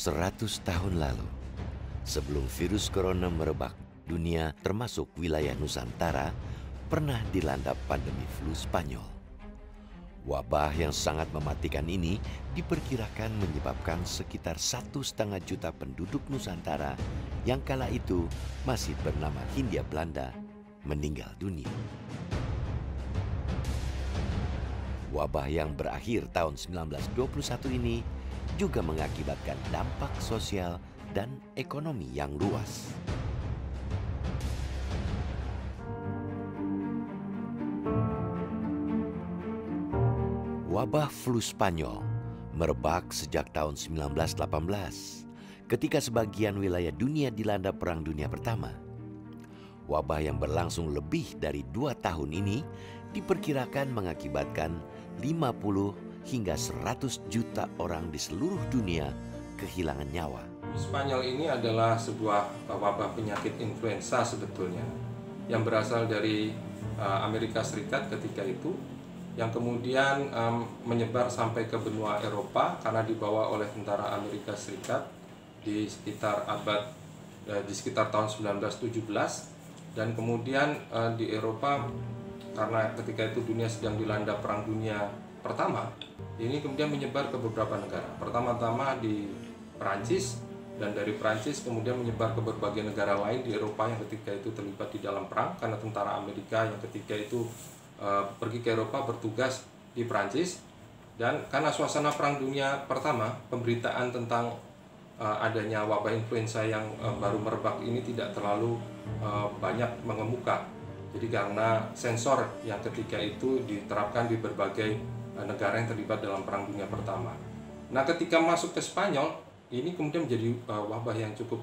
100 tahun lalu, sebelum virus corona merebak, dunia termasuk wilayah Nusantara pernah dilanda pandemi flu Spanyol. Wabah yang sangat mematikan ini diperkirakan menyebabkan sekitar 1,5 juta penduduk Nusantara yang kala itu masih bernama Hindia Belanda meninggal dunia. Wabah yang berakhir tahun 1921 ini juga mengakibatkan dampak sosial dan ekonomi yang luas. Wabah flu Spanyol merebak sejak tahun 1918 ketika sebagian wilayah dunia dilanda Perang Dunia Pertama. Wabah yang berlangsung lebih dari 2 tahun ini diperkirakan mengakibatkan 50 hingga 100 juta orang di seluruh dunia kehilangan nyawa. Spanyol ini adalah sebuah wabah penyakit influenza sebetulnya yang berasal dari Amerika Serikat ketika itu, yang kemudian menyebar sampai ke benua Eropa karena dibawa oleh tentara Amerika Serikat di sekitar tahun 1917, dan kemudian di Eropa karena ketika itu dunia sedang dilanda Perang Dunia Pertama, ini kemudian menyebar ke beberapa negara. Pertama-tama di Perancis, dan dari Perancis kemudian menyebar ke berbagai negara lain di Eropa yang ketika itu terlibat di dalam perang, karena tentara Amerika yang ketika itu pergi ke Eropa bertugas di Perancis. Dan karena suasana Perang Dunia Pertama, pemberitaan tentang adanya wabah influenza yang baru merebak ini tidak terlalu banyak mengemuka. Jadi karena sensor yang ketika itu diterapkan di berbagai negara yang terlibat dalam Perang Dunia Pertama. Nah, ketika masuk ke Spanyol, ini kemudian menjadi wabah yang cukup,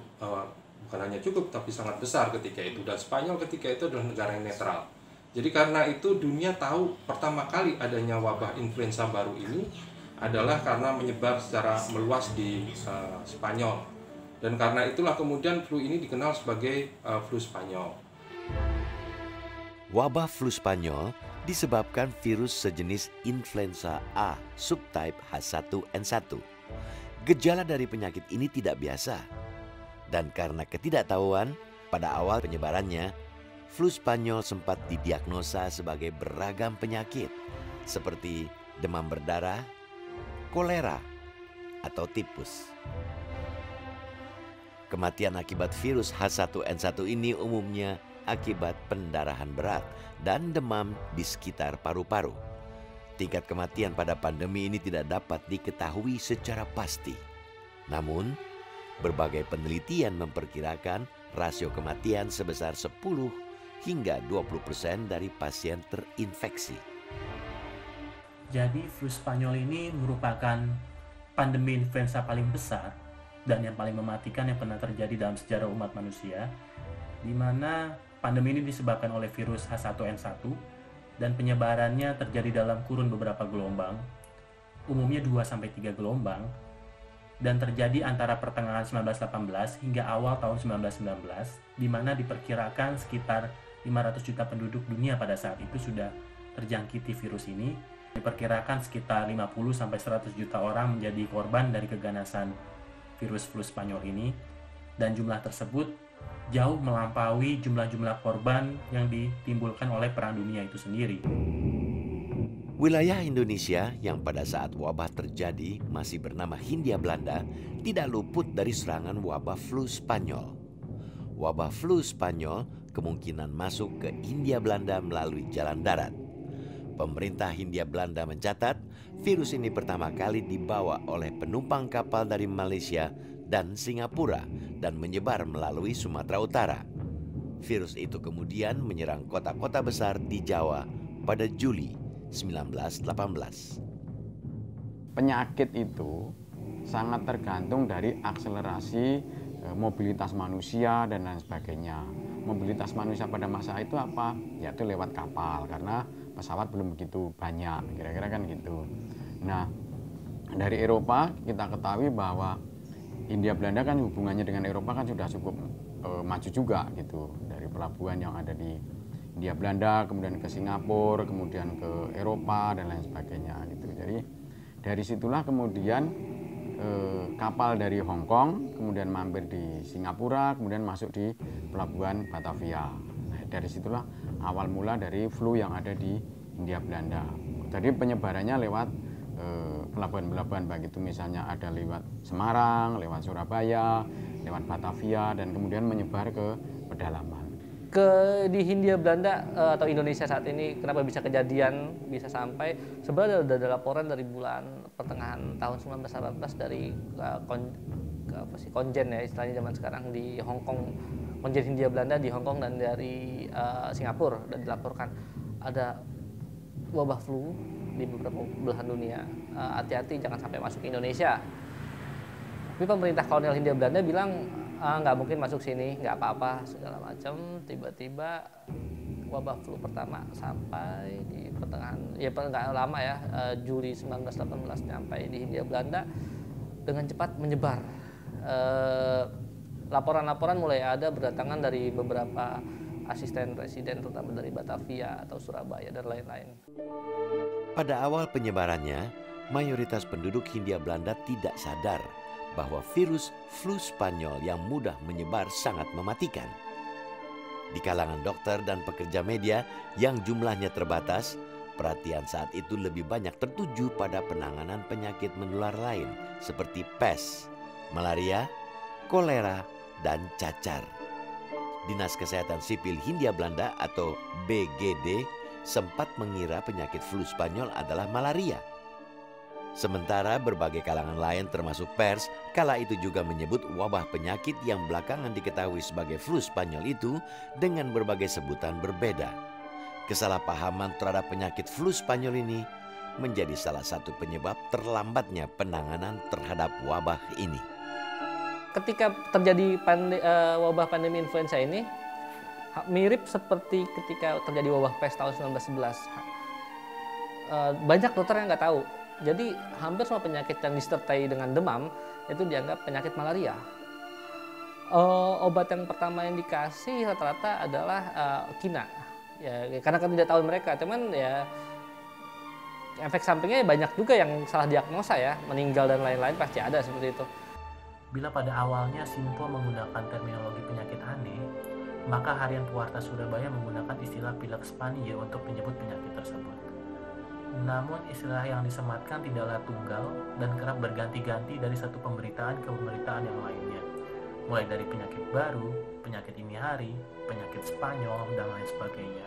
bukan hanya cukup, tapi sangat besar ketika itu. Dan Spanyol ketika itu adalah negara yang netral. Jadi karena itu dunia tahu pertama kali adanya wabah influenza baru ini adalah karena menyebar secara meluas di Spanyol. Dan karena itulah kemudian flu ini dikenal sebagai flu Spanyol. Wabah flu Spanyol disebabkan virus sejenis influenza A subtype H1N1. Gejala dari penyakit ini tidak biasa. Dan karena ketidaktahuan pada awal penyebarannya, flu Spanyol sempat didiagnosa sebagai beragam penyakit seperti demam berdarah, kolera, atau tipus. Kematian akibat virus H1N1 ini umumnya akibat pendarahan berat dan demam di sekitar paru-paru. Tingkat kematian pada pandemi ini tidak dapat diketahui secara pasti. Namun, berbagai penelitian memperkirakan rasio kematian sebesar 10 hingga 20% dari pasien terinfeksi. Jadi flu Spanyol ini merupakan pandemi influenza paling besar dan yang paling mematikan yang pernah terjadi dalam sejarah umat manusia, di mana pandemi ini disebabkan oleh virus H1N1 dan penyebarannya terjadi dalam kurun beberapa gelombang, umumnya 2-3 gelombang, dan terjadi antara pertengahan 1918 hingga awal tahun 1919, di mana diperkirakan sekitar 500 juta penduduk dunia pada saat itu sudah terjangkiti virus ini. Diperkirakan sekitar 50-100 juta orang menjadi korban dari keganasan virus flu Spanyol ini, dan jumlah tersebut jauh melampaui jumlah-jumlah korban yang ditimbulkan oleh Perang Dunia itu sendiri. Wilayah Indonesia yang pada saat wabah terjadi masih bernama Hindia Belanda tidak luput dari serangan wabah flu Spanyol. Wabah flu Spanyol kemungkinan masuk ke Hindia Belanda melalui jalan darat. Pemerintah Hindia Belanda mencatat virus ini pertama kali dibawa oleh penumpang kapal dari Malaysia dan Singapura dan menyebar melalui Sumatera Utara. Virus itu kemudian menyerang kota-kota besar di Jawa pada Juli 1918. Penyakit itu sangat tergantung dari akselerasi mobilitas manusia dan lain sebagainya. Mobilitas manusia pada masa itu apa? Yaitu lewat kapal, karena pesawat belum begitu banyak, kira-kira kan gitu. Nah, dari Eropa kita ketahui bahwa Hindia Belanda kan hubungannya dengan Eropa kan sudah cukup maju juga gitu. Dari pelabuhan yang ada di Hindia Belanda, kemudian ke Singapura, kemudian ke Eropa dan lain sebagainya gitu. Jadi dari situlah kemudian kapal dari Hong Kong, kemudian mampir di Singapura, kemudian masuk di pelabuhan Batavia. Nah, dari situlah awal mula dari flu yang ada di Hindia Belanda. Jadi penyebarannya lewat pelabuhan-pelabuhan, baik itu misalnya ada lewat Semarang, lewat Surabaya, lewat Batavia, dan kemudian menyebar ke pedalaman. Di Hindia Belanda atau Indonesia saat ini kenapa bisa kejadian, bisa sampai, sebenarnya ada laporan dari bulan pertengahan tahun 1918 dari konjen ya istilahnya zaman sekarang di Hong Kong, konjen Hindia Belanda di Hong Kong dan dari Singapura, dan dilaporkan ada wabah flu di beberapa belahan dunia. Hati-hati jangan sampai masuk ke Indonesia. Tapi pemerintah kolonial Hindia Belanda bilang nggak mungkin masuk sini, nggak apa-apa segala macam. Tiba-tiba wabah flu pertama sampai di pertengahan, ya nggak lama ya, Juli 1918 sampai di Hindia Belanda dengan cepat menyebar. Laporan-laporan mulai ada berdatangan dari beberapa asisten presiden, terutama dari Batavia atau Surabaya dan lain-lain. Pada awal penyebarannya, mayoritas penduduk Hindia Belanda tidak sadar bahwa virus flu Spanyol yang mudah menyebar sangat mematikan. Di kalangan dokter dan pekerja media yang jumlahnya terbatas, perhatian saat itu lebih banyak tertuju pada penanganan penyakit menular lain seperti pes, malaria, kolera, dan cacar. Dinas Kesehatan Sipil Hindia Belanda atau BGD sempat mengira penyakit flu Spanyol adalah malaria. Sementara berbagai kalangan lain termasuk pers kala itu juga menyebut wabah penyakit yang belakangan diketahui sebagai flu Spanyol itu dengan berbagai sebutan berbeda. Kesalahpahaman terhadap penyakit flu Spanyol ini menjadi salah satu penyebab terlambatnya penanganan terhadap wabah ini. Ketika terjadi wabah pandemi influenza ini, mirip seperti ketika terjadi wabah pes tahun 1911. Banyak dokter yang nggak tahu. Jadi hampir semua penyakit yang disertai dengan demam itu dianggap penyakit malaria. Obat yang pertama yang dikasih rata-rata adalah kina. Ya, karena kan tidak tahu mereka, cuman ya efek sampingnya banyak juga yang salah diagnosa ya, meninggal dan lain-lain pasti ada seperti itu. Bila pada awalnya Simpo menggunakan terminologi penyakit aneh, maka Harian Pewarta Surabaya menggunakan istilah pilek Spania untuk menyebut penyakit tersebut. Namun istilah yang disematkan tidaklah tunggal dan kerap berganti-ganti dari satu pemberitaan ke pemberitaan yang lainnya. Mulai dari penyakit baru, penyakit ini hari, penyakit Spanyol, dan lain sebagainya.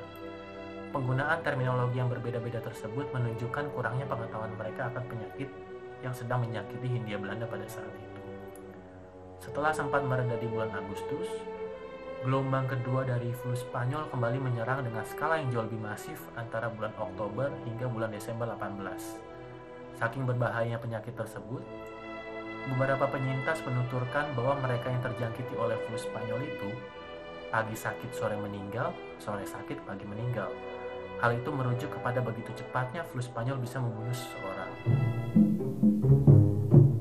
Penggunaan terminologi yang berbeda-beda tersebut menunjukkan kurangnya pengetahuan mereka akan penyakit yang sedang menyakiti Hindia Belanda pada saat itu. Setelah sempat mereda di bulan Agustus, gelombang kedua dari flu Spanyol kembali menyerang dengan skala yang jauh lebih masif antara bulan Oktober hingga bulan Desember 18. Saking berbahayanya penyakit tersebut, beberapa penyintas menuturkan bahwa mereka yang terjangkiti oleh flu Spanyol itu pagi sakit sore meninggal, sore sakit pagi meninggal. Hal itu merujuk kepada begitu cepatnya flu Spanyol bisa membunuh seseorang.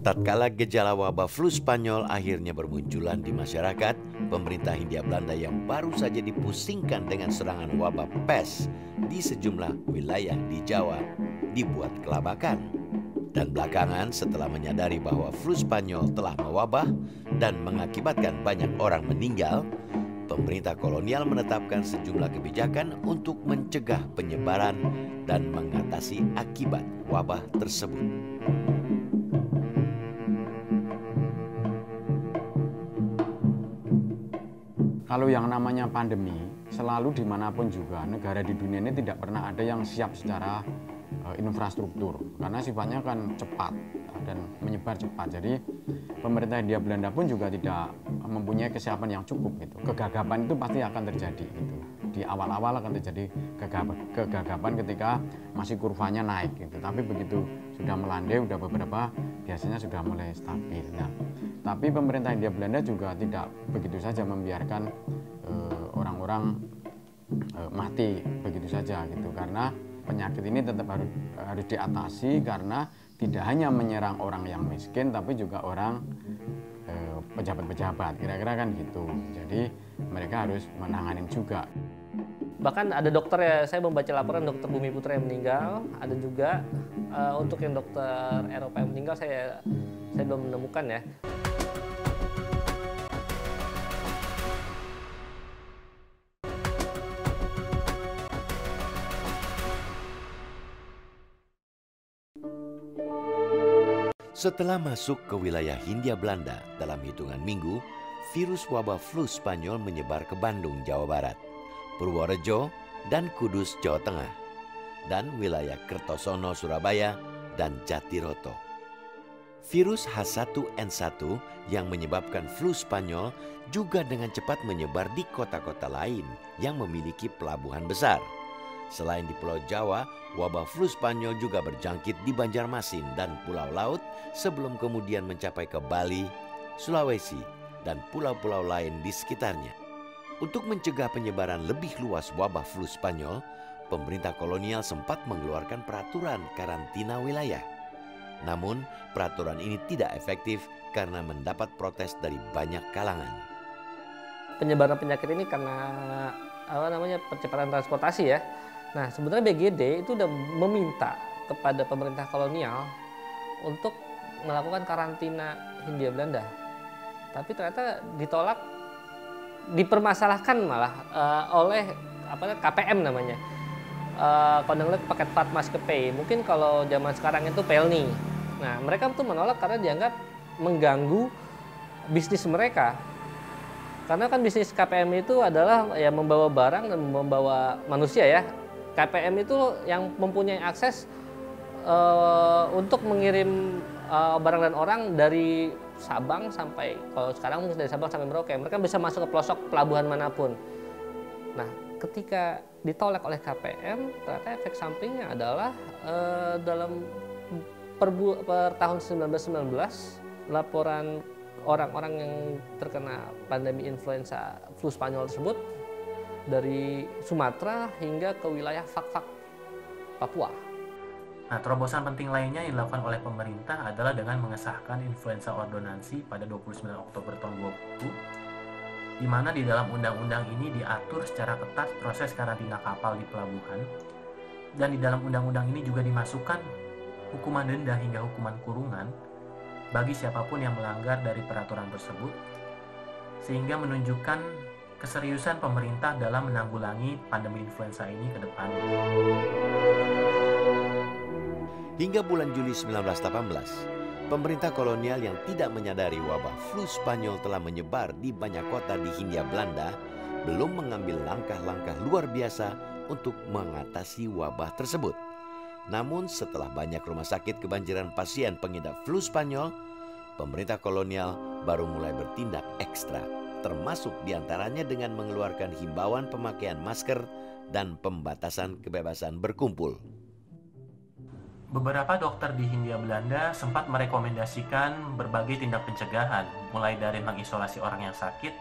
Tatkala gejala wabah flu Spanyol akhirnya bermunculan di masyarakat, pemerintah Hindia Belanda yang baru saja dipusingkan dengan serangan wabah pes di sejumlah wilayah di Jawa dibuat kelabakan. Dan belakangan setelah menyadari bahwa flu Spanyol telah mewabah dan mengakibatkan banyak orang meninggal, pemerintah kolonial menetapkan sejumlah kebijakan untuk mencegah penyebaran dan mengatasi akibat wabah tersebut. Kalau yang namanya pandemi, selalu dimanapun juga negara di dunia ini tidak pernah ada yang siap secara infrastruktur, karena sifatnya kan cepat dan menyebar cepat. Jadi pemerintah Hindia Belanda pun juga tidak mempunyai kesiapan yang cukup gitu. Kegagapan itu pasti akan terjadi gitu. Di awal-awal akan terjadi kegagapan ketika masih kurvanya naik gitu. Tapi begitu sudah melandai, udah beberapa biasanya sudah mulai stabil. Nah, tapi pemerintah Hindia Belanda juga tidak begitu saja membiarkan orang-orang mati begitu saja gitu, karena penyakit ini tetap harus diatasi, karena tidak hanya menyerang orang yang miskin tapi juga orang pejabat-pejabat, kira-kira kan gitu. Jadi mereka harus menangani juga. Bahkan ada dokter ya, saya membaca laporan dokter Bumi Putra yang meninggal, ada juga untuk yang dokter Eropa yang meninggal, saya saya belum menemukan ya. Setelah masuk ke wilayah Hindia Belanda dalam hitungan minggu, virus wabah flu Spanyol menyebar ke Bandung, Jawa Barat, Purworejo, dan Kudus, Jawa Tengah, dan wilayah Kertosono, Surabaya, dan Jatiroto. Virus H1N1 yang menyebabkan flu Spanyol juga dengan cepat menyebar di kota-kota lain yang memiliki pelabuhan besar. Selain di Pulau Jawa, wabah flu Spanyol juga berjangkit di Banjarmasin dan Pulau Laut sebelum kemudian mencapai ke Bali, Sulawesi, dan pulau-pulau lain di sekitarnya. Untuk mencegah penyebaran lebih luas wabah flu Spanyol, pemerintah kolonial sempat mengeluarkan peraturan karantina wilayah. Namun, peraturan ini tidak efektif karena mendapat protes dari banyak kalangan. Penyebaran penyakit ini karena percepatan transportasi ya. Nah, sebenarnya BGD itu udah meminta kepada pemerintah kolonial untuk melakukan karantina Hindia Belanda. Tapi ternyata ditolak, dipermasalahkan malah oleh KPM namanya. Koninklijk Paket Vaart Maatschappij. Mungkin kalau zaman sekarang itu PELNI. Nah, mereka tuh menolak karena dianggap mengganggu bisnis mereka. Karena kan bisnis KPM itu adalah ya membawa barang dan membawa manusia ya. KPM itu yang mempunyai akses untuk mengirim barang dan orang dari Sabang sampai, kalau sekarang mungkin dari Sabang sampai Merauke, mereka bisa masuk ke pelosok pelabuhan manapun. Nah, ketika ditolak oleh KPM, ternyata efek sampingnya adalah dalam per tahun 1919, laporan orang-orang yang terkena pandemi influenza flu Spanyol tersebut dari Sumatera hingga ke wilayah Fak-Fak, Papua. Nah, terobosan penting lainnya yang dilakukan oleh pemerintah adalah dengan mengesahkan influenza ordonansi pada 29 Oktober tahun 2020, di mana di dalam undang-undang ini diatur secara ketat proses karantina kapal di pelabuhan, dan di dalam undang-undang ini juga dimasukkan hukuman denda hingga hukuman kurungan bagi siapapun yang melanggar dari peraturan tersebut, sehingga menunjukkan keseriusan pemerintah dalam menanggulangi pandemi influenza ini ke depan. Hingga bulan Juli 1918, pemerintah kolonial yang tidak menyadari wabah flu Spanyol telah menyebar di banyak kota di Hindia Belanda belum mengambil langkah-langkah luar biasa untuk mengatasi wabah tersebut. Namun setelah banyak rumah sakit kebanjiran pasien pengidap flu Spanyol, pemerintah kolonial baru mulai bertindak ekstra, termasuk diantaranya dengan mengeluarkan himbauan pemakaian masker dan pembatasan kebebasan berkumpul. Beberapa dokter di Hindia Belanda sempat merekomendasikan berbagai tindak pencegahan, mulai dari mengisolasi orang yang sakit,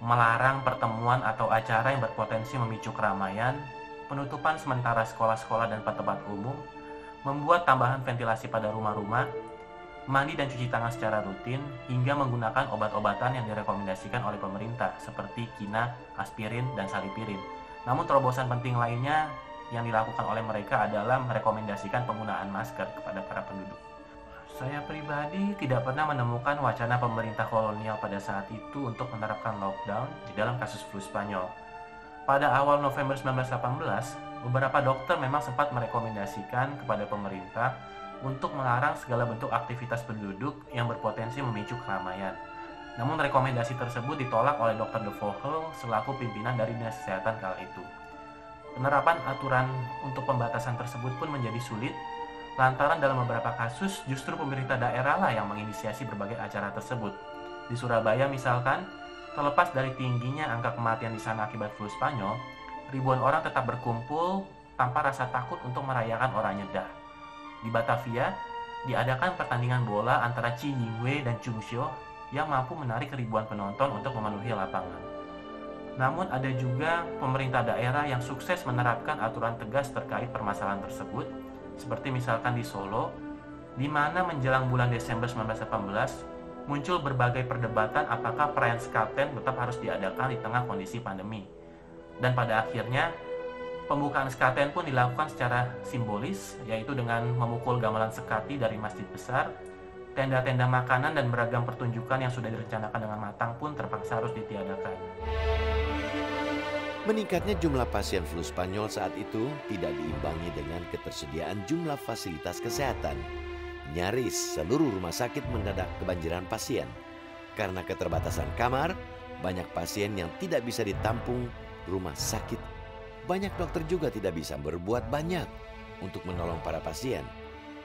melarang pertemuan atau acara yang berpotensi memicu keramaian, penutupan sementara sekolah-sekolah dan tempat umum, membuat tambahan ventilasi pada rumah-rumah, mandi dan cuci tangan secara rutin, hingga menggunakan obat-obatan yang direkomendasikan oleh pemerintah seperti kina, aspirin, dan salipirin. Namun terobosan penting lainnya yang dilakukan oleh mereka adalah merekomendasikan penggunaan masker kepada para penduduk. Saya pribadi tidak pernah menemukan wacana pemerintah kolonial pada saat itu untuk menerapkan lockdown di dalam kasus flu Spanyol. Pada awal November 1918, beberapa dokter memang sempat merekomendasikan kepada pemerintah untuk melarang segala bentuk aktivitas penduduk yang berpotensi memicu keramaian. Namun rekomendasi tersebut ditolak oleh Dr. De Vogel selaku pimpinan dari Dinas Kesehatan kala itu. Penerapan aturan untuk pembatasan tersebut pun menjadi sulit, lantaran dalam beberapa kasus justru pemerintah daerah lah yang menginisiasi berbagai acara tersebut. Di Surabaya misalkan, terlepas dari tingginya angka kematian di sana akibat flu Spanyol, ribuan orang tetap berkumpul tanpa rasa takut untuk merayakan Orang Nyedah. Di Batavia, diadakan pertandingan bola antara Chi Yingwei dan Chung Xiu yang mampu menarik ribuan penonton untuk memenuhi lapangan. Namun ada juga pemerintah daerah yang sukses menerapkan aturan tegas terkait permasalahan tersebut, seperti misalkan di Solo, di mana menjelang bulan Desember 1918 muncul berbagai perdebatan apakah perayaan Sekaten tetap harus diadakan di tengah kondisi pandemi. Dan pada akhirnya, pembukaan Sekaten pun dilakukan secara simbolis, yaitu dengan memukul gamelan sekati dari masjid besar tenda-tenda makanan dan beragam pertunjukan yang sudah direncanakan dengan matang pun terpaksa harus ditiadakan. Meningkatnya jumlah pasien flu Spanyol saat itu tidak diimbangi dengan ketersediaan jumlah fasilitas kesehatan. Nyaris seluruh rumah sakit mendadak kebanjiran pasien. Karena keterbatasan kamar, banyak pasien yang tidak bisa ditampung rumah sakit. Banyak dokter juga tidak bisa berbuat banyak untuk menolong para pasien.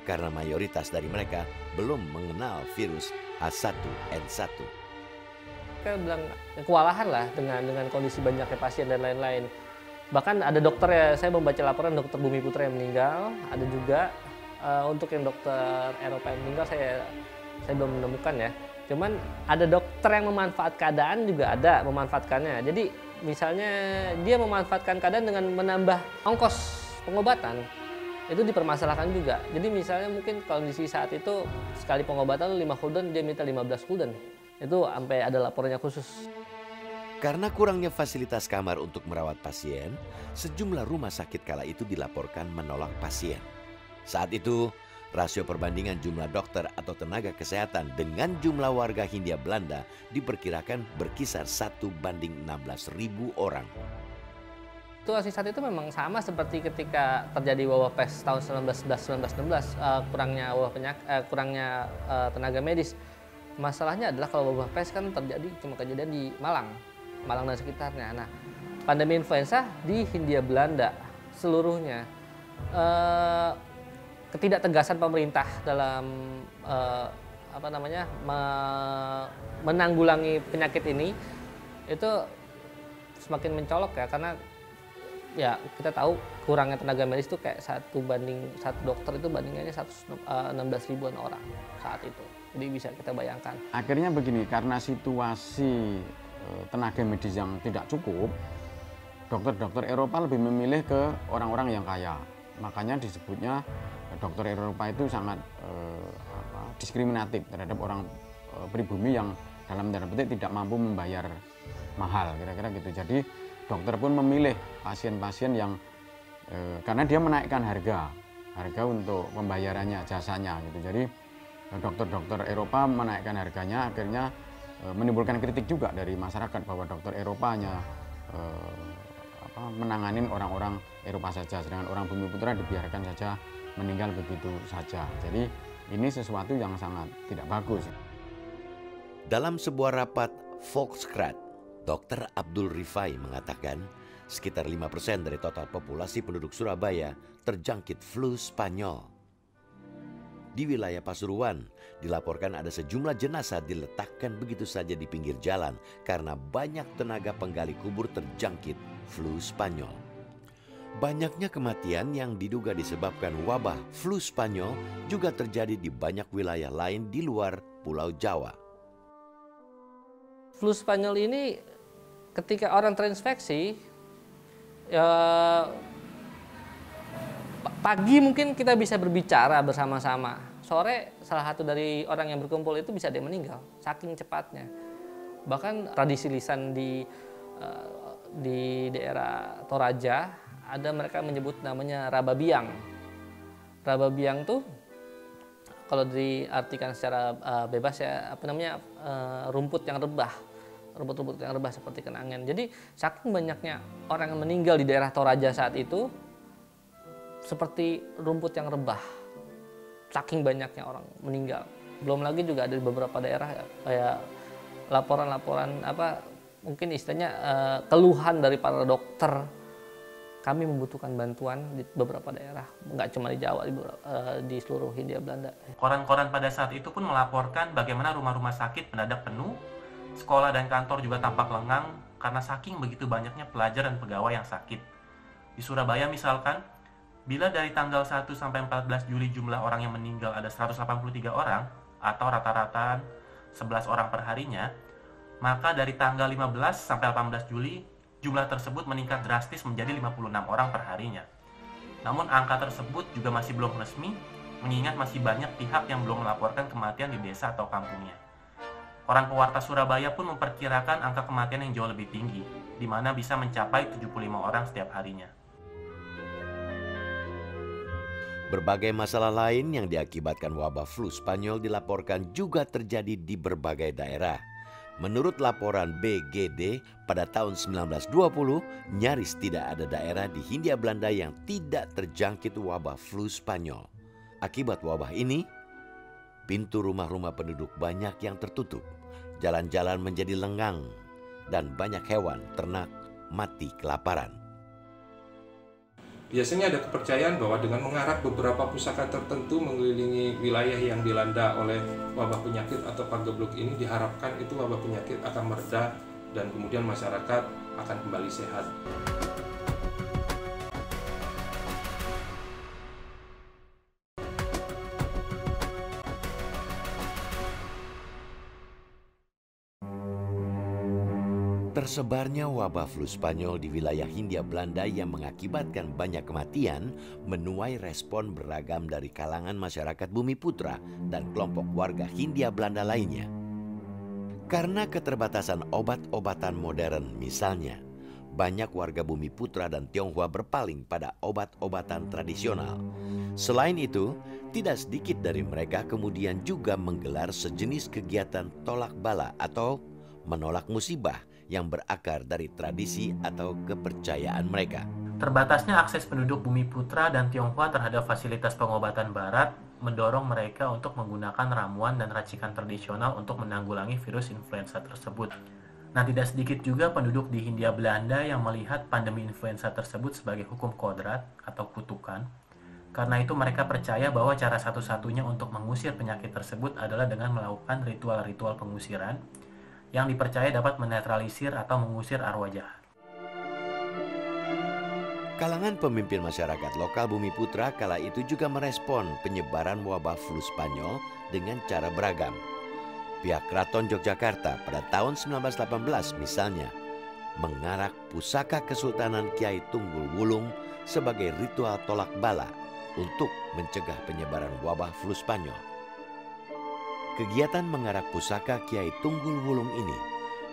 Karena mayoritas dari mereka belum mengenal virus H1N1. Kita bilang kewalahan lah dengan kondisi banyaknya pasien dan lain-lain. Bahkan ada dokter ya, saya membaca laporan dokter Bumi Putra yang meninggal, ada juga untuk yang dokter Eropa yang meninggal saya belum menemukan ya. Cuman ada dokter yang memanfaat keadaan juga ada memanfaatkannya. Jadi misalnya dia memanfaatkan keadaan dengan menambah ongkos pengobatan. Itu dipermasalahkan juga. Jadi misalnya mungkin kondisi saat itu sekali pengobatan 5 gulden, dia minta 15 gulden. Itu sampai ada laporannya khusus. Karena kurangnya fasilitas kamar untuk merawat pasien, sejumlah rumah sakit kala itu dilaporkan menolak pasien. Saat itu, rasio perbandingan jumlah dokter atau tenaga kesehatan dengan jumlah warga Hindia Belanda diperkirakan berkisar 1:16.000 orang. Situasi saat itu memang sama seperti ketika terjadi wabah pes tahun 1916, kurangnya tenaga medis. Masalahnya adalah kalau wabah pes kan terjadi cuma kejadian di Malang dan sekitarnya. Nah, pandemi influenza di Hindia Belanda seluruhnya. Ketidaktegasan pemerintah dalam menanggulangi penyakit ini itu semakin mencolok ya, karena ya kita tahu kurangnya tenaga medis itu kayak 1 dokter itu bandingannya 116 ribuan orang saat itu. Jadi bisa kita bayangkan. Akhirnya begini, karena situasi tenaga medis yang tidak cukup, dokter-dokter Eropa lebih memilih ke orang-orang yang kaya. Makanya disebutnya dokter Eropa itu sangat diskriminatif terhadap orang pribumi yang dalam tanda petik tidak mampu membayar mahal, kira-kira gitu. Jadi dokter pun memilih pasien-pasien yang karena dia menaikkan harga untuk pembayarannya, jasanya gitu. Jadi dokter-dokter Eropa menaikkan harganya, akhirnya menimbulkan kritik juga dari masyarakat bahwa dokter Eropa hanya menanganin orang-orang Eropa saja, sedangkan orang Bumi Putra dibiarkan saja meninggal begitu saja. Jadi ini sesuatu yang sangat tidak bagus. Dalam sebuah rapat Volkskrant, Dr. Abdul Rifai mengatakan sekitar 5% dari total populasi penduduk Surabaya terjangkit flu Spanyol. Di wilayah Pasuruan, dilaporkan ada sejumlah jenazah diletakkan begitu saja di pinggir jalan karena banyak tenaga penggali kubur terjangkit flu Spanyol. Banyaknya kematian yang diduga disebabkan wabah flu Spanyol juga terjadi di banyak wilayah lain di luar Pulau Jawa. Flu Spanyol ini ketika orang terinfeksi, pagi mungkin kita bisa berbicara bersama-sama. Sore salah satu dari orang yang berkumpul itu bisa dia meninggal, saking cepatnya. Bahkan tradisi lisan di daerah Toraja ada mereka menyebut namanya Rababiang. Rababiang tuh kalau diartikan secara bebas ya rumput yang rebah. Rumput-rumput yang rebah seperti kenangan. Jadi saking banyaknya orang yang meninggal di daerah Toraja saat itu seperti rumput yang rebah. Saking banyaknya orang meninggal. Belum lagi juga ada di beberapa daerah kayak laporan-laporan mungkin istilahnya keluhan dari para dokter. Kami membutuhkan bantuan di beberapa daerah, nggak cuma di Jawa, di seluruh Hindia Belanda. Koran-koran pada saat itu pun melaporkan bagaimana rumah-rumah sakit mendadak penuh. Sekolah dan kantor juga tampak lengang karena saking begitu banyaknya pelajar dan pegawai yang sakit. Di Surabaya misalkan, bila dari tanggal 1 sampai 14 Juli jumlah orang yang meninggal ada 183 orang atau rata-rata 11 orang per harinya, maka dari tanggal 15 sampai 18 Juli jumlah tersebut meningkat drastis menjadi 56 orang per harinya. Namun angka tersebut juga masih belum resmi, mengingat masih banyak pihak yang belum melaporkan kematian di desa atau kampungnya. Koran pewarta Surabaya pun memperkirakan angka kematian yang jauh lebih tinggi, di mana bisa mencapai 75 orang setiap harinya. Berbagai masalah lain yang diakibatkan wabah flu Spanyol dilaporkan juga terjadi di berbagai daerah. Menurut laporan BGD, pada tahun 1920, nyaris tidak ada daerah di Hindia Belanda yang tidak terjangkit wabah flu Spanyol. Akibat wabah ini, pintu rumah-rumah penduduk banyak yang tertutup, jalan-jalan menjadi lengang, dan banyak hewan ternak mati kelaparan. Biasanya ada kepercayaan bahwa dengan mengarak beberapa pusaka tertentu mengelilingi wilayah yang dilanda oleh wabah penyakit atau pagebluk ini, diharapkan itu wabah penyakit akan mereda dan kemudian masyarakat akan kembali sehat. Tersebarnya wabah flu Spanyol di wilayah Hindia Belanda yang mengakibatkan banyak kematian menuai respon beragam dari kalangan masyarakat Bumi Putra dan kelompok warga Hindia Belanda lainnya. Karena keterbatasan obat-obatan modern misalnya, banyak warga Bumi Putra dan Tionghoa berpaling pada obat-obatan tradisional. Selain itu, tidak sedikit dari mereka kemudian juga menggelar sejenis kegiatan tolak bala atau menolak musibah yang berakar dari tradisi atau kepercayaan mereka. Terbatasnya akses penduduk Bumi Putra dan Tionghoa terhadap fasilitas pengobatan barat mendorong mereka untuk menggunakan ramuan dan racikan tradisional untuk menanggulangi virus influenza tersebut. Nah, tidak sedikit juga penduduk di Hindia Belanda yang melihat pandemi influenza tersebut sebagai hukum kodrat atau kutukan. Karena itu mereka percaya bahwa cara satu-satunya untuk mengusir penyakit tersebut adalah dengan melakukan ritual-ritual pengusiran yang dipercaya dapat menetralisir atau mengusir arwah jahat. Kalangan pemimpin masyarakat lokal Bumi Putra kala itu juga merespon penyebaran wabah flu Spanyol dengan cara beragam. Pihak Keraton Yogyakarta pada tahun 1918 misalnya mengarak pusaka Kesultanan Kiai Tunggul Wulung sebagai ritual tolak bala untuk mencegah penyebaran wabah flu Spanyol. Kegiatan mengarak pusaka Kiai Tunggul Wulung ini,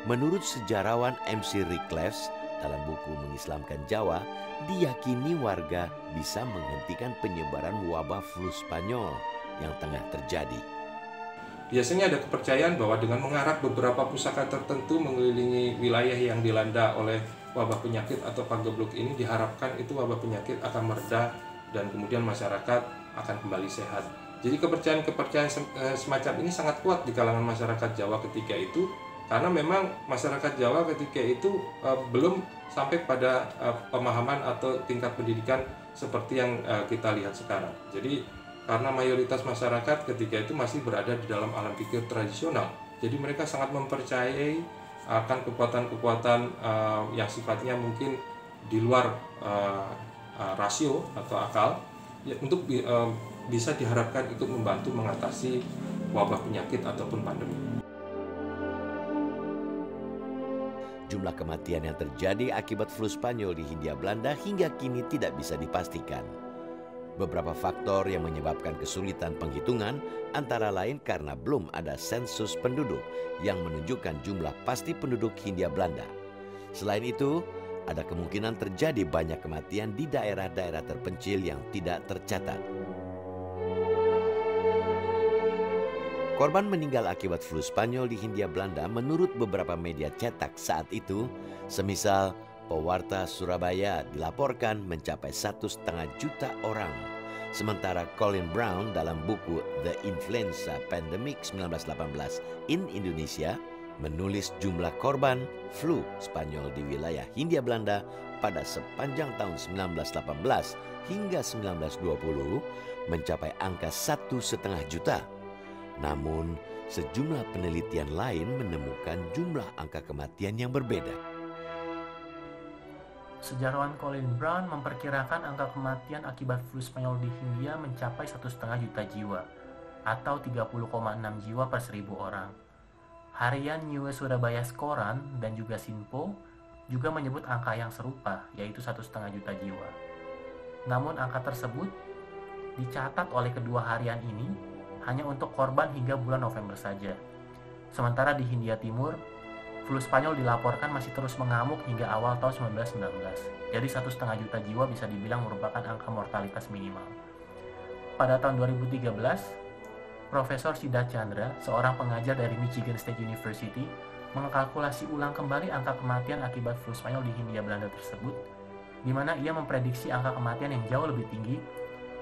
menurut sejarawan MC Rickles dalam buku Mengislamkan Jawa, diyakini warga bisa menghentikan penyebaran wabah flu Spanyol yang tengah terjadi. Biasanya ada kepercayaan bahwa dengan mengarak beberapa pusaka tertentu mengelilingi wilayah yang dilanda oleh wabah penyakit atau pagebluk ini, diharapkan itu wabah penyakit akan mereda dan kemudian masyarakat akan kembali sehat. Jadi kepercayaan semacam ini sangat kuat di kalangan masyarakat Jawa ketika itu, karena memang masyarakat Jawa ketika itu belum sampai pada pemahaman atau tingkat pendidikan seperti yang kita lihat sekarang. Jadi karena mayoritas masyarakat ketika itu masih berada di dalam alam pikir tradisional, jadi mereka sangat mempercayai akan kekuatan-kekuatan yang sifatnya mungkin di luar rasio atau akal, ya, untuk bisa diharapkan ikut membantu mengatasi wabah penyakit ataupun pandemi. Jumlah kematian yang terjadi akibat flu Spanyol di Hindia Belanda hingga kini tidak bisa dipastikan. Beberapa faktor yang menyebabkan kesulitan penghitungan antara lain karena belum ada sensus penduduk yang menunjukkan jumlah pasti penduduk Hindia Belanda. Selain itu, ada kemungkinan terjadi banyak kematian di daerah-daerah terpencil yang tidak tercatat. Korban meninggal akibat flu Spanyol di Hindia Belanda menurut beberapa media cetak saat itu, semisal Pewarta Surabaya, dilaporkan mencapai 1,5 juta orang. Sementara Colin Brown dalam buku The Influenza Pandemic 1918 in Indonesia menulis jumlah korban flu Spanyol di wilayah Hindia Belanda pada sepanjang tahun 1918 hingga 1920 mencapai angka 1,5 juta. Namun, sejumlah penelitian lain menemukan jumlah angka kematian yang berbeda. Sejarawan Colin Brown memperkirakan angka kematian akibat flu Spanyol di Hindia mencapai 1,5 juta jiwa, atau 30,6 jiwa per 1.000 orang. Harian New Surabaya Koran dan juga Sinpo juga menyebut angka yang serupa, yaitu 1,5 juta jiwa. Namun angka tersebut dicatat oleh kedua harian ini hanya untuk korban hingga bulan November saja. Sementara di Hindia Timur, flu Spanyol dilaporkan masih terus mengamuk hingga awal tahun 1919. Jadi 1,5 juta jiwa bisa dibilang merupakan angka mortalitas minimal. pada tahun 2013, Profesor Siddharth Chandra, seorang pengajar dari Michigan State University, mengkalkulasi ulang kembali angka kematian akibat flu Spanyol di Hindia Belanda tersebut, di mana ia memprediksi angka kematian yang jauh lebih tinggi,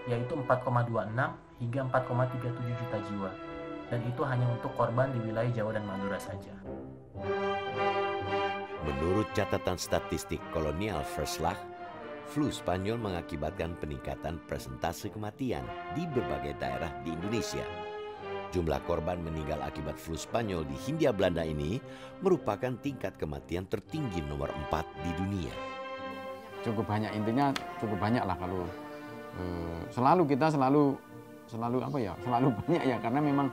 yaitu 4,26 hingga 4,37 juta jiwa, dan itu hanya untuk korban di wilayah Jawa dan Madura saja. Menurut catatan statistik Kolonial Verslag, flu Spanyol mengakibatkan peningkatan persentase kematian di berbagai daerah di Indonesia. Jumlah korban meninggal akibat flu Spanyol di Hindia Belanda ini merupakan tingkat kematian tertinggi nomor 4 di dunia. Cukup banyak, intinya cukup banyak lah kalau selalu banyak ya, karena memang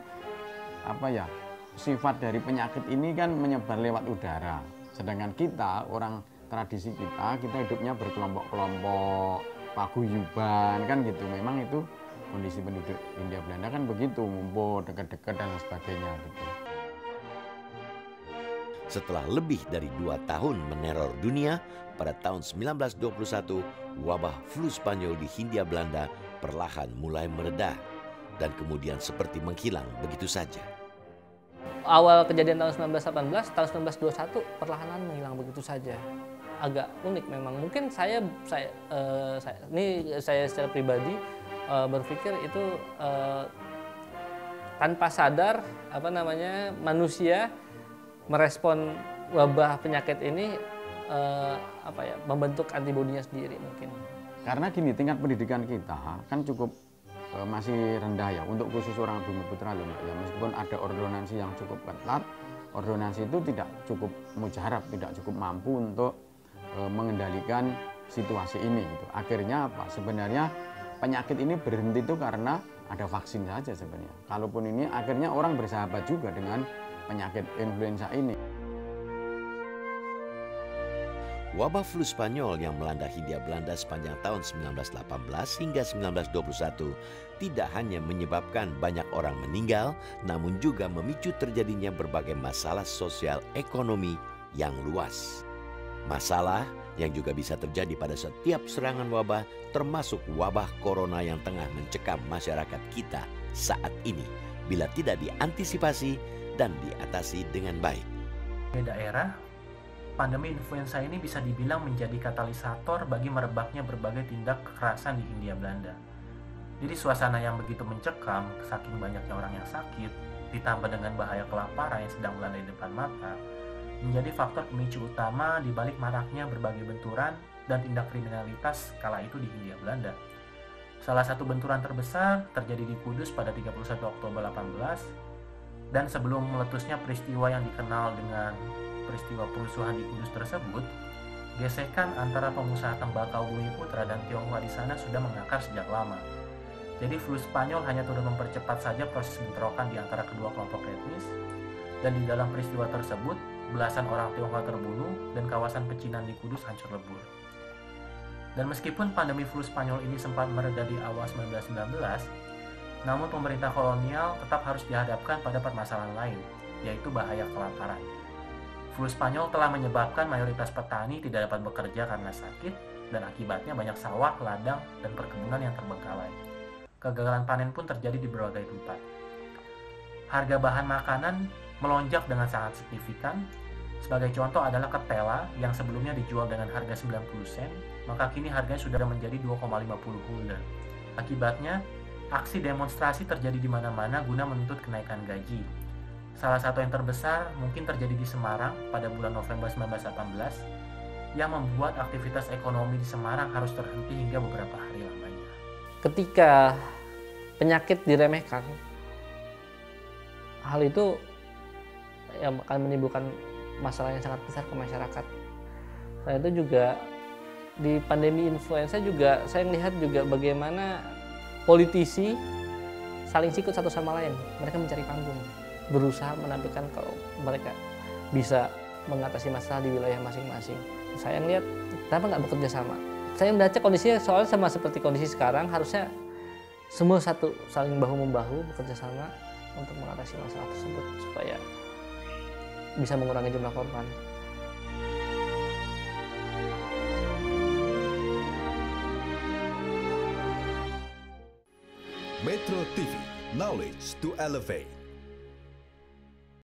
sifat dari penyakit ini kan menyebar lewat udara. Sedangkan kita, orang tradisi kita hidupnya berkelompok-kelompok, paguyuban kan gitu. Memang itu kondisi penduduk Hindia Belanda kan begitu, ngumpul dekat-dekat dan sebagainya gitu. Setelah lebih dari 2 tahun meneror dunia, pada tahun 1921, wabah flu Spanyol di Hindia Belanda perlahan mulai mereda dan kemudian seperti menghilang begitu saja. Awal kejadian tahun 1918, tahun 1921 perlahan menghilang begitu saja. Agak unik memang. Mungkin saya secara pribadi berpikir itu tanpa sadar manusia merespon wabah penyakit ini membentuk antibodinya sendiri mungkin. Karena gini, tingkat pendidikan kita kan cukup masih rendah ya untuk khusus orang Bumi Putra loh ya. Meskipun ada ordonansi yang cukup ketat, ordonansi itu tidak cukup mujarab, tidak cukup mampu untuk mengendalikan situasi ini gitu. Akhirnya apa? Sebenarnya penyakit ini berhenti itu karena ada vaksin saja sebenarnya. Kalaupun ini akhirnya orang bersahabat juga dengan penyakit influenza ini. Wabah flu Spanyol yang melanda Hindia Belanda sepanjang tahun 1918 hingga 1921 tidak hanya menyebabkan banyak orang meninggal, namun juga memicu terjadinya berbagai masalah sosial ekonomi yang luas. Masalah yang juga bisa terjadi pada setiap serangan wabah, termasuk wabah corona yang tengah mencekam masyarakat kita saat ini, bila tidak diantisipasi dan diatasi dengan baik. Di daerah, pandemi influenza ini bisa dibilang menjadi katalisator bagi merebaknya berbagai tindak kekerasan di Hindia Belanda. Jadi suasana yang begitu mencekam, saking banyaknya orang yang sakit, ditambah dengan bahaya kelaparan yang sedang melanda di depan mata, menjadi faktor pemicu utama di balik maraknya berbagai benturan dan tindak kriminalitas kala itu di Hindia Belanda. Salah satu benturan terbesar terjadi di Kudus pada 31 Oktober 18, dan sebelum meletusnya peristiwa yang dikenal dengan peristiwa perusuhan di Kudus tersebut, gesekan antara pengusaha tembakau Bumi Putra dan Tionghoa di sana sudah mengakar sejak lama. Jadi flu Spanyol hanya turut mempercepat saja proses bentrokan di antara kedua kelompok etnis, dan di dalam peristiwa tersebut, belasan orang Tionghoa terbunuh dan kawasan pecinan di Kudus hancur lebur. Dan meskipun pandemi flu Spanyol ini sempat mereda di awal 1919, namun pemerintah kolonial tetap harus dihadapkan pada permasalahan lain, yaitu bahaya kelaparan. Flu Spanyol telah menyebabkan mayoritas petani tidak dapat bekerja karena sakit, dan akibatnya banyak sawah, ladang, dan perkebunan yang terbengkalai. Kegagalan panen pun terjadi di berbagai tempat. Harga bahan makanan melonjak dengan sangat signifikan. Sebagai contoh adalah ketela yang sebelumnya dijual dengan harga 90 sen, maka kini harganya sudah menjadi 2,50 gulden. Akibatnya, aksi demonstrasi terjadi di mana-mana guna menuntut kenaikan gaji. Salah satu yang terbesar mungkin terjadi di Semarang pada bulan November 1918, yang membuat aktivitas ekonomi di Semarang harus terhenti hingga beberapa hari lamanya. Ketika penyakit diremehkan, hal itu yang akan menimbulkan masalah yang sangat besar ke masyarakat. Selain itu juga di pandemi influenza juga saya melihat juga bagaimana politisi saling sikut satu sama lain. Mereka mencari panggung, berusaha menampilkan kalau mereka bisa mengatasi masalah di wilayah masing-masing. Saya melihat kenapa nggak bekerja sama. Saya membaca kondisinya soalnya sama seperti kondisi sekarang, harusnya semua satu saling bahu-membahu bekerja sama untuk mengatasi masalah tersebut supaya bisa mengurangi jumlah korban. Metro TV, knowledge to elevate.